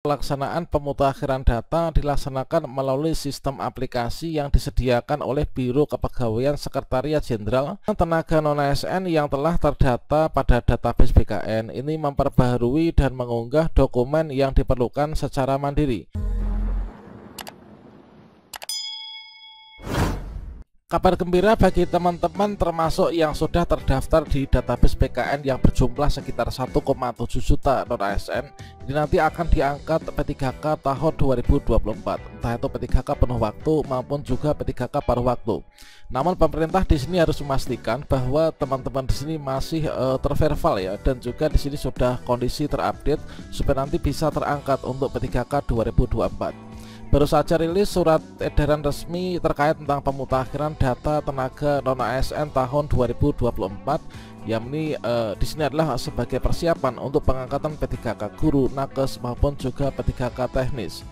Pelaksanaan pemutakhiran data dilaksanakan melalui sistem aplikasi yang disediakan oleh Biro Kepegawaian Sekretariat Jenderal. Tenaga non-ASN yang telah terdata pada database BKN ini memperbaharui dan mengunggah dokumen yang diperlukan secara mandiri. Kabar gembira bagi teman-teman termasuk yang sudah terdaftar di database BKN yang berjumlah sekitar 1,7 juta non-ASN, ini nanti akan diangkat P3K tahun 2024, entah itu P3K penuh waktu maupun juga P3K paruh waktu. Namun pemerintah di sini harus memastikan bahwa teman-teman di sini masih terverifal ya, dan juga di sini sudah kondisi terupdate supaya nanti bisa terangkat untuk P3K 2024. Baru saja rilis surat edaran resmi terkait tentang pemutakhiran data tenaga non-ASN tahun 2024, yang ini di sini adalah sebagai persiapan untuk pengangkatan P3K guru, nakes maupun juga P3K teknis.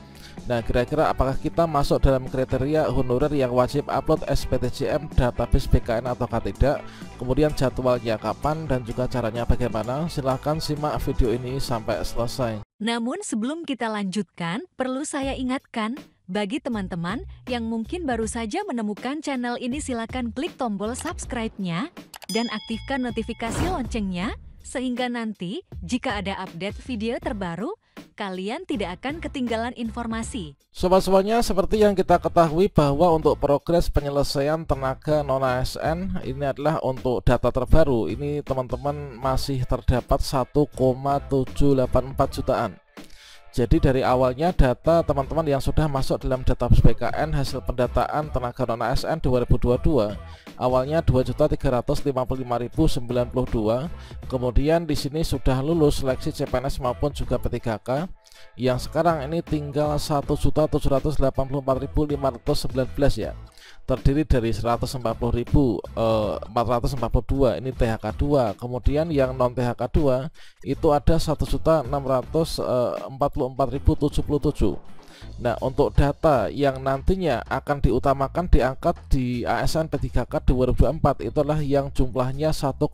Nah, kira-kira apakah kita masuk dalam kriteria honorer yang wajib upload SPTJM database BKN ataukah tidak? Kemudian jadwalnya kapan dan juga caranya bagaimana? Silahkan simak video ini sampai selesai. Namun sebelum kita lanjutkan, perlu saya ingatkan, bagi teman-teman yang mungkin baru saja menemukan channel ini, silakan klik tombol subscribe-nya dan aktifkan notifikasi loncengnya, sehingga nanti jika ada update video terbaru, kalian tidak akan ketinggalan informasi. Sobat-sobatnya, seperti yang kita ketahui bahwa untuk progres penyelesaian tenaga non-ASN ini adalah untuk data terbaru, ini teman-teman masih terdapat 1,784 jutaan. Jadi dari awalnya data teman-teman yang sudah masuk dalam database BKN hasil pendataan tenaga non-ASN 2022 awalnya 2.355.092, kemudian di sini sudah lulus seleksi CPNS maupun juga P3K, yang sekarang ini tinggal 1.784.519 ya, terdiri dari 140.442 ini THK2, kemudian yang non THK2 itu ada 1.644.077. Nah, untuk data yang nantinya akan diutamakan diangkat di ASN P3K 2024 itulah yang jumlahnya 1,7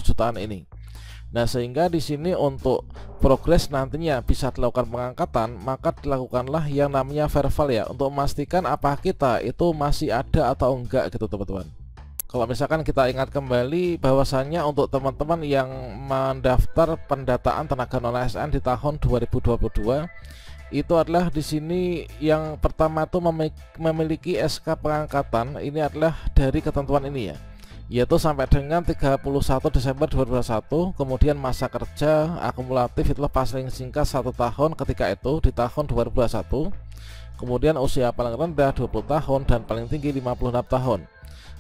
jutaan ini. Nah, sehingga di sini untuk progres nantinya bisa dilakukan pengangkatan, maka dilakukanlah yang namanya verifal ya, untuk memastikan apa kita itu masih ada atau enggak gitu teman-teman. Kalau misalkan kita ingat kembali bahwasannya untuk teman-teman yang mendaftar pendataan tenaga non-ASN di tahun 2022 itu adalah di sini yang pertama itu memiliki SK pengangkatan, ini adalah dari ketentuan ini ya, yaitu sampai dengan 31 Desember 2021, kemudian masa kerja akumulatif itulah paling singkat 1 tahun ketika itu di tahun 2021, kemudian usia paling rendah 20 tahun dan paling tinggi 56 tahun,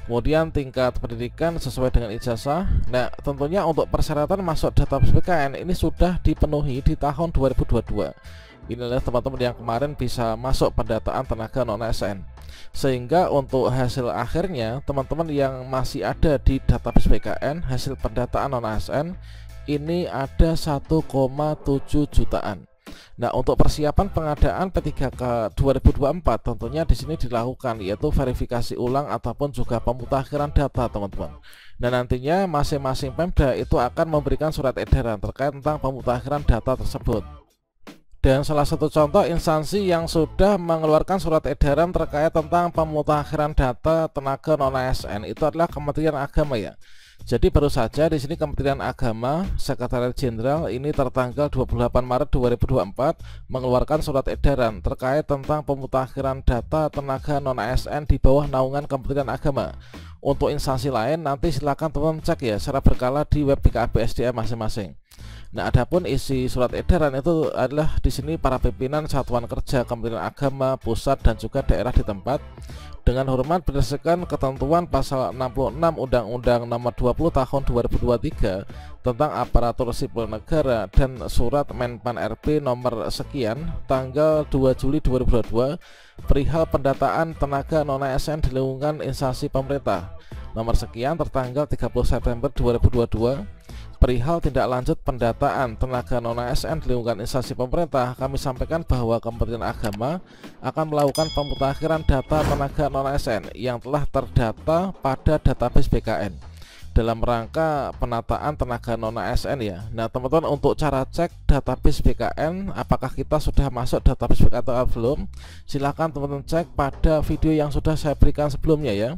kemudian tingkat pendidikan sesuai dengan ijazah. Nah, tentunya untuk persyaratan masuk database BKN ini sudah dipenuhi di tahun 2022. Inilah teman-teman yang kemarin bisa masuk pendataan tenaga non-ASN, sehingga untuk hasil akhirnya teman-teman yang masih ada di database BKN hasil pendataan non-ASN ini ada 1,7 jutaan. Nah, untuk persiapan pengadaan P3K 2024 tentunya di sini dilakukan yaitu verifikasi ulang ataupun juga pemutakhiran data teman-teman. Dan nantinya masing-masing Pemda itu akan memberikan surat edaran terkait tentang pemutakhiran data tersebut. Dan salah satu contoh instansi yang sudah mengeluarkan surat edaran terkait tentang pemutakhiran data tenaga non-ASN itu adalah Kementerian Agama ya. Jadi baru saja di sini Kementerian Agama Sekretariat Jenderal ini tertanggal 28 Maret 2024 mengeluarkan surat edaran terkait tentang pemutakhiran data tenaga non-ASN di bawah naungan Kementerian Agama. Untuk instansi lain nanti silakan teman-teman cek ya secara berkala di web BKAP-SDM masing-masing. Nah, adapun isi surat edaran itu adalah di sini para pimpinan satuan kerja Kementerian Agama pusat dan juga daerah di tempat dengan hormat berdasarkan ketentuan pasal 66 Undang-Undang Nomor 20 Tahun 2023 tentang aparatur sipil negara dan surat Menpan RB nomor sekian tanggal 2 Juli 2022 perihal pendataan tenaga non-ASN di lingkungan instansi pemerintah nomor sekian tertanggal 30 September 2022 perihal tindak lanjut pendataan tenaga non-ASN di lingkungan instansi pemerintah. Kami sampaikan bahwa Kementerian Agama akan melakukan pemutakhiran data tenaga non-ASN yang telah terdata pada database BKN dalam rangka penataan tenaga non-ASN ya. Nah teman-teman, untuk cara cek database BKN apakah kita sudah masuk database BKN atau belum, silahkan teman-teman cek pada video yang sudah saya berikan sebelumnya ya.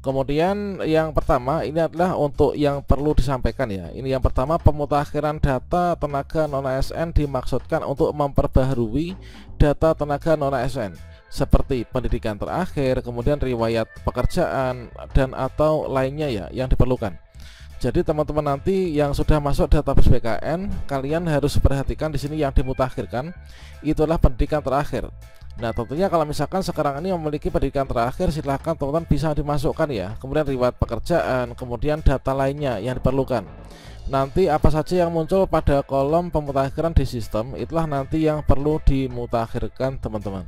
Kemudian yang pertama ini adalah untuk yang perlu disampaikan ya. Ini yang pertama, pemutakhiran data tenaga non-ASN dimaksudkan untuk memperbaharui data tenaga non-ASN seperti pendidikan terakhir, kemudian riwayat pekerjaan dan atau lainnya ya yang diperlukan. Jadi teman-teman nanti yang sudah masuk database BKN, kalian harus perhatikan di sini yang dimutakhirkan itulah pendidikan terakhir. Nah tentunya kalau misalkan sekarang ini memiliki pendidikan terakhir, silahkan teman-teman bisa dimasukkan ya. Kemudian riwayat pekerjaan, kemudian data lainnya yang diperlukan. Nanti apa saja yang muncul pada kolom pemutakhiran di sistem, itulah nanti yang perlu dimutakhirkan teman-teman.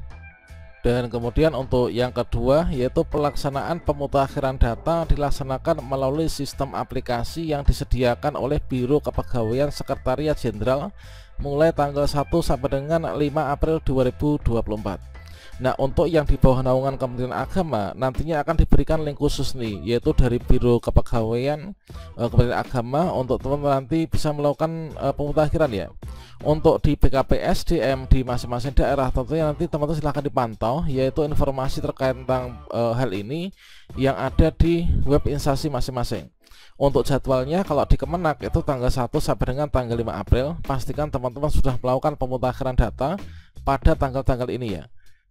Dan kemudian untuk yang kedua, yaitu pelaksanaan pemutakhiran data dilaksanakan melalui sistem aplikasi yang disediakan oleh Biro Kepegawaian Sekretariat Jenderal mulai tanggal 1 sampai dengan 5 April 2024. Nah untuk yang di bawah naungan Kementerian Agama nantinya akan diberikan link khusus nih, yaitu dari Biro Kepegawaian Kementerian Agama untuk teman-teman nanti bisa melakukan pemutakhiran ya. Untuk di BKPSDM di masing-masing daerah tentunya nanti teman-teman silahkan dipantau, yaitu informasi terkait tentang hal ini yang ada di web instansi masing-masing. Untuk jadwalnya kalau di Kemenak itu tanggal 1 sampai dengan tanggal 5 April, pastikan teman-teman sudah melakukan pemutakhiran data pada tanggal-tanggal ini ya.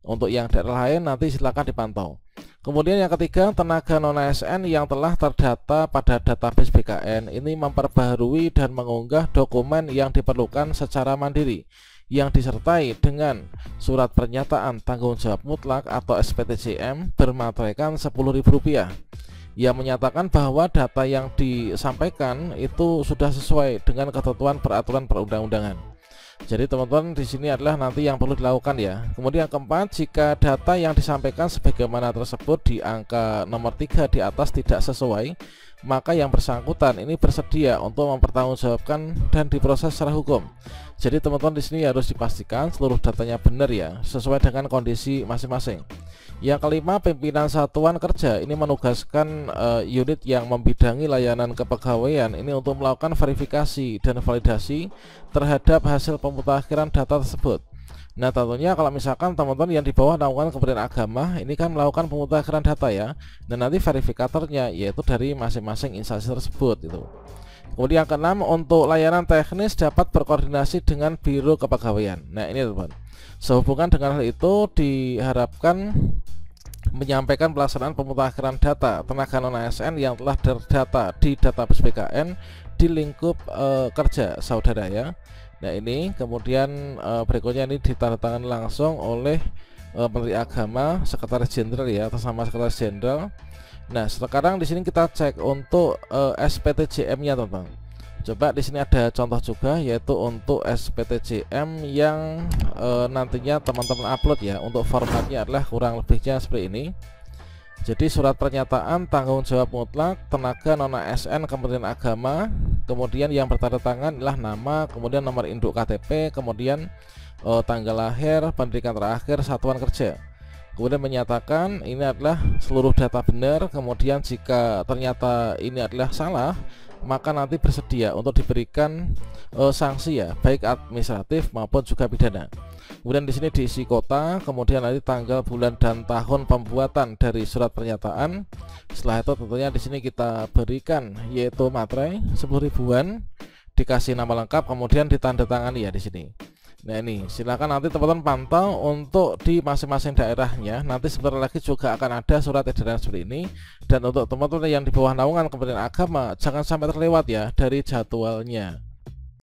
Untuk yang daerah lain nanti silakan dipantau. Kemudian yang ketiga, tenaga non-ASN yang telah terdata pada database BKN ini memperbaharui dan mengunggah dokumen yang diperlukan secara mandiri yang disertai dengan surat pernyataan tanggung jawab mutlak atau SPTJM bermateraikan Rp10.000 yang menyatakan bahwa data yang disampaikan itu sudah sesuai dengan ketentuan peraturan perundang-undangan. Jadi teman-teman di sini adalah nanti yang perlu dilakukan ya. Kemudian yang keempat, jika data yang disampaikan sebagaimana tersebut di angka nomor 3 di atas tidak sesuai, maka yang bersangkutan ini bersedia untuk mempertanggungjawabkan dan diproses secara hukum. Jadi teman-teman di sini harus dipastikan seluruh datanya benar ya, sesuai dengan kondisi masing-masing. Yang kelima, pimpinan satuan kerja ini menugaskan unit yang membidangi layanan kepegawaian ini untuk melakukan verifikasi dan validasi terhadap hasil pemutakhiran data tersebut. Nah tentunya kalau misalkan teman-teman yang di bawah naungan Kementerian Agama ini kan melakukan pemutakhiran data ya, dan nanti verifikatornya yaitu dari masing-masing instansi tersebut itu. Kemudian yang keenam, untuk layanan teknis dapat berkoordinasi dengan Biro Kepegawaian. Nah ini teman-teman, sehubungan dengan hal itu diharapkan menyampaikan pelaksanaan pemutakhiran data tenaga non-ASN yang telah terdata di database BKN di lingkup kerja saudara ya. Nah ini kemudian berikutnya ini ditandatangani langsung oleh Menteri Agama, Sekretaris Jenderal ya, atas nama Sekretaris Jenderal. Nah sekarang di sini kita cek untuk SPTJM-nya teman-teman. Coba di sini ada contoh juga, yaitu untuk SPTJM yang nantinya teman-teman upload ya. Untuk formatnya adalah kurang lebihnya seperti ini. Jadi surat pernyataan tanggung jawab mutlak tenaga non-ASN Kementerian Agama, kemudian yang bertanda tangan adalah nama, kemudian nomor induk KTP, kemudian tanggal lahir, pendidikan terakhir, satuan kerja. Kemudian menyatakan ini adalah seluruh data benar. Kemudian jika ternyata ini adalah salah, maka nanti bersedia untuk diberikan sanksi ya, baik administratif maupun juga pidana. Kemudian di sini diisi kota, kemudian nanti tanggal, bulan dan tahun pembuatan dari surat pernyataan. Setelah itu tentunya di sini kita berikan yaitu materai 10.000-an, dikasih nama lengkap, kemudian ditandatangani ya di sini. Nah ini silakan nanti teman-teman pantau untuk di masing-masing daerahnya. Nanti sebentar lagi juga akan ada surat edaran seperti ini. Dan untuk teman-teman yang di bawah naungan Kementerian Agama, jangan sampai terlewat ya dari jadwalnya.